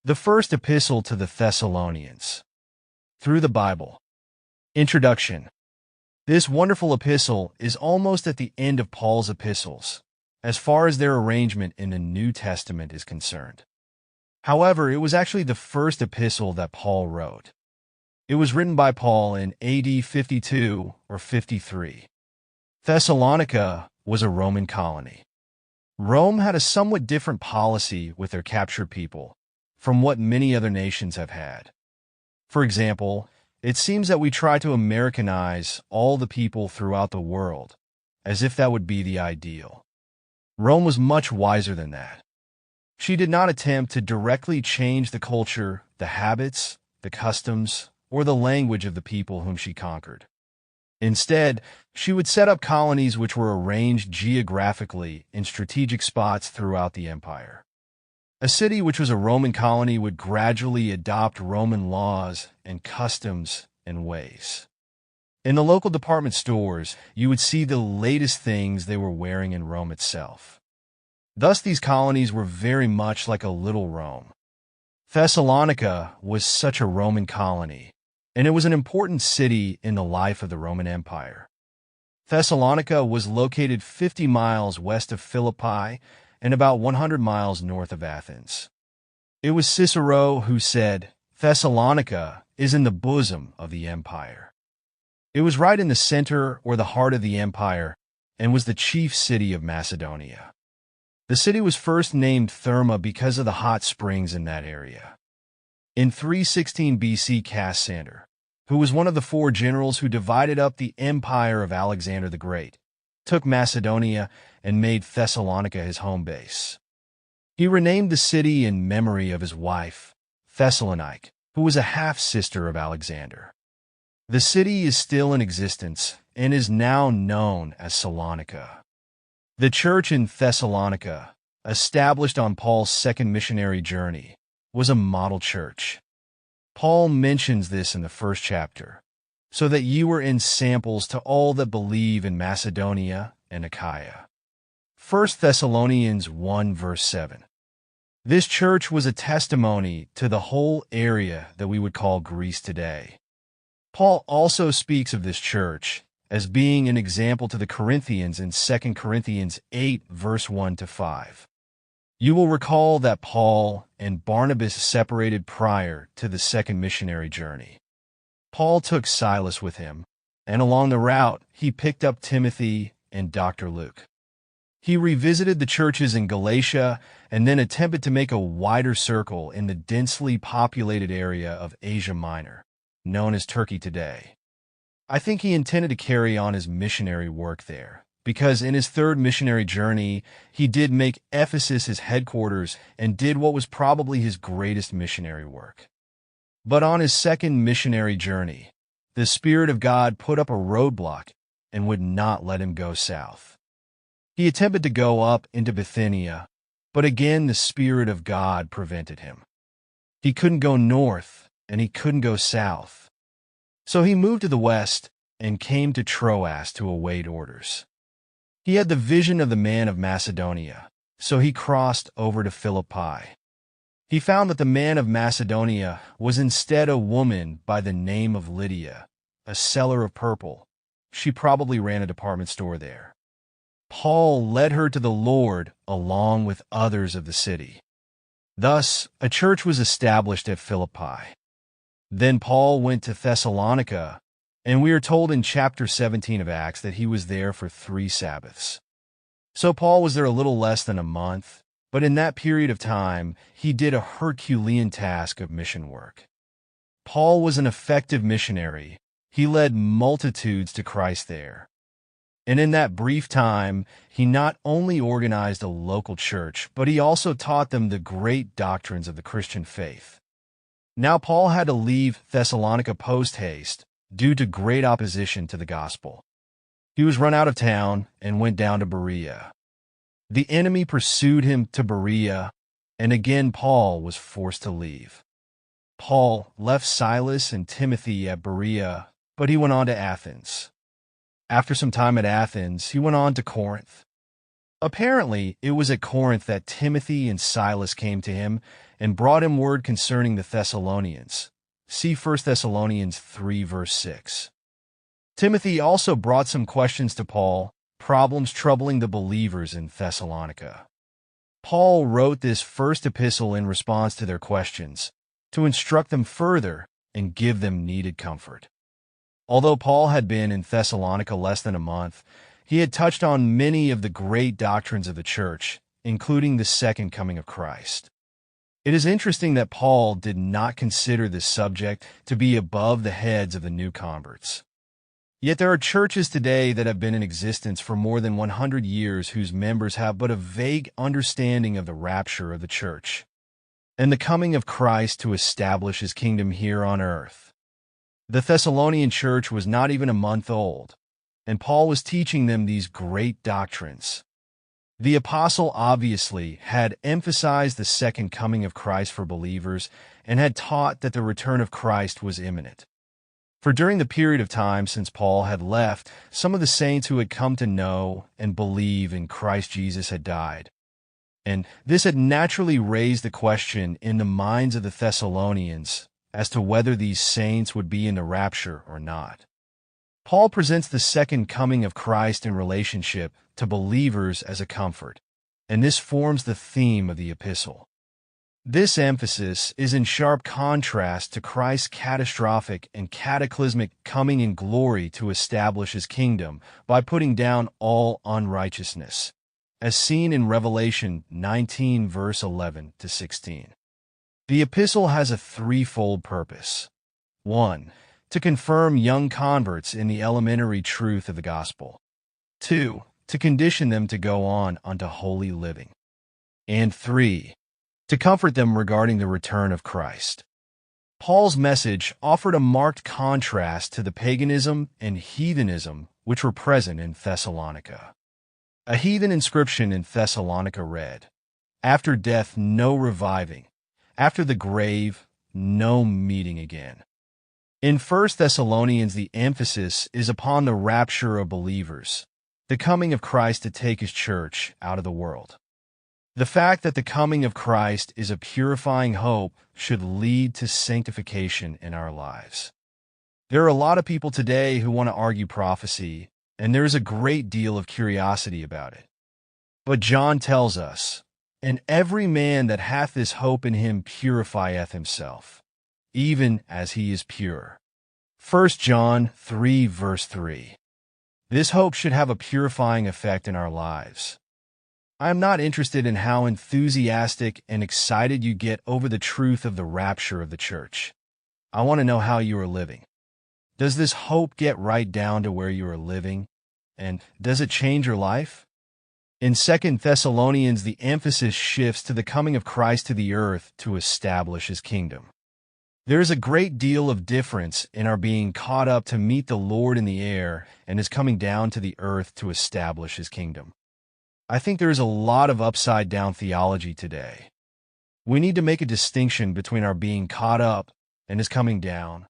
The first epistle to the Thessalonians. Through the Bible. Introduction. This wonderful epistle is almost at the end of Paul's epistles, as far as their arrangement in the New Testament is concerned. However, it was actually the first epistle that Paul wrote. It was written by Paul in AD 52 or 53. Thessalonica was a Roman colony. Rome had a somewhat different policy with their captured people from what many other nations have had. For example, it seems that we try to Americanize all the people throughout the world, as if that would be the ideal. Rome was much wiser than that. She did not attempt to directly change the culture, the habits, the customs, or the language of the people whom she conquered. Instead, she would set up colonies which were arranged geographically in strategic spots throughout the empire. A city which was a Roman colony would gradually adopt Roman laws and customs and ways. In the local department stores, you would see the latest things they were wearing in Rome itself. Thus, these colonies were very much like a little Rome. Thessalonica was such a Roman colony, and it was an important city in the life of the Roman Empire. Thessalonica was located 50 miles west of Philippi and about 100 miles north of Athens. It was Cicero who said, "Thessalonica is in the bosom of the empire." It was right in the center or the heart of the empire and was the chief city of Macedonia. The city was first named Therma because of the hot springs in that area. In 316 BC, Cassander, who was one of the four generals who divided up the empire of Alexander the Great, took Macedonia and made Thessalonica his home base. He renamed the city in memory of his wife, Thessalonike, who was a half-sister of Alexander. The city is still in existence and is now known as Salonika. The church in Thessalonica, established on Paul's second missionary journey, was a model church. Paul mentions this in the first chapter, so that you were in samples to all that believe in Macedonia and Achaia. 1 Thessalonians 1 verse 7. This church was a testimony to the whole area that we would call Greece today. Paul also speaks of this church as being an example to the Corinthians in 2 Corinthians 8 verse 1 to 5. You will recall that Paul and Barnabas separated prior to the second missionary journey. Paul took Silas with him, and along the route he picked up Timothy and Dr. Luke. He revisited the churches in Galatia and then attempted to make a wider circle in the densely populated area of Asia Minor, known as Turkey today. I think he intended to carry on his missionary work there, because in his third missionary journey, he did make Ephesus his headquarters and did what was probably his greatest missionary work. But on his second missionary journey, the Spirit of God put up a roadblock and would not let him go south. He attempted to go up into Bithynia, but again the Spirit of God prevented him. He couldn't go north, and he couldn't go south. So he moved to the west and came to Troas to await orders. He had the vision of the man of Macedonia, so he crossed over to Philippi. He found that the man of Macedonia was instead a woman by the name of Lydia, a seller of purple. She probably ran a department store there. Paul led her to the Lord along with others of the city. Thus, a church was established at Philippi. Then Paul went to Thessalonica, and we are told in chapter 17 of Acts that he was there for 3 Sabbaths. So Paul was there a little less than a month, but in that period of time, he did a Herculean task of mission work. Paul was an effective missionary. He led multitudes to Christ there. And in that brief time, he not only organized a local church, but he also taught them the great doctrines of the Christian faith. Now Paul had to leave Thessalonica post-haste due to great opposition to the gospel. He was run out of town and went down to Berea. The enemy pursued him to Berea, and again Paul was forced to leave. Paul left Silas and Timothy at Berea, but he went on to Athens. After some time at Athens, he went on to Corinth. Apparently, it was at Corinth that Timothy and Silas came to him and brought him word concerning the Thessalonians. See 1 Thessalonians 3 verse 6. Timothy also brought some questions to Paul, problems troubling the believers in Thessalonica. Paul wrote this first epistle in response to their questions, to instruct them further and give them needed comfort. Although Paul had been in Thessalonica less than a month, he had touched on many of the great doctrines of the church, including the second coming of Christ. It is interesting that Paul did not consider this subject to be above the heads of the new converts. Yet there are churches today that have been in existence for more than 100 years whose members have but a vague understanding of the rapture of the church and the coming of Christ to establish his kingdom here on earth. The Thessalonian church was not even a month old, and Paul was teaching them these great doctrines. The apostle obviously had emphasized the second coming of Christ for believers and had taught that the return of Christ was imminent. For during the period of time since Paul had left, some of the saints who had come to know and believe in Christ Jesus had died. And this had naturally raised the question in the minds of the Thessalonians as to whether these saints would be in the rapture or not. Paul presents the second coming of Christ in relationship to believers as a comfort, and this forms the theme of the epistle. This emphasis is in sharp contrast to Christ's catastrophic and cataclysmic coming in glory to establish his kingdom by putting down all unrighteousness, as seen in Revelation 19 verse 11 to 16. The epistle has a threefold purpose. 1. To confirm young converts in the elementary truth of the gospel. 2. To condition them to go on unto holy living. And 3. To comfort them regarding the return of Christ. Paul's message offered a marked contrast to the paganism and heathenism which were present in Thessalonica. A heathen inscription in Thessalonica read, "After death no reviving, after the grave no meeting again." In 1 Thessalonians, the emphasis is upon the rapture of believers, the coming of Christ to take his church out of the world. The fact that the coming of Christ is a purifying hope should lead to sanctification in our lives. There are a lot of people today who want to argue prophecy, and there is a great deal of curiosity about it. But John tells us, "And every man that hath this hope in him purifieth himself, even as he is pure." 1 John 3 verse 3. This hope should have a purifying effect in our lives. I am not interested in how enthusiastic and excited you get over the truth of the rapture of the church. I want to know how you are living. Does this hope get right down to where you are living? And does it change your life? In 2 Thessalonians, the emphasis shifts to the coming of Christ to the earth to establish his kingdom. There is a great deal of difference in our being caught up to meet the Lord in the air and his coming down to the earth to establish his kingdom. I think there is a lot of upside-down theology today. We need to make a distinction between our being caught up and his coming down,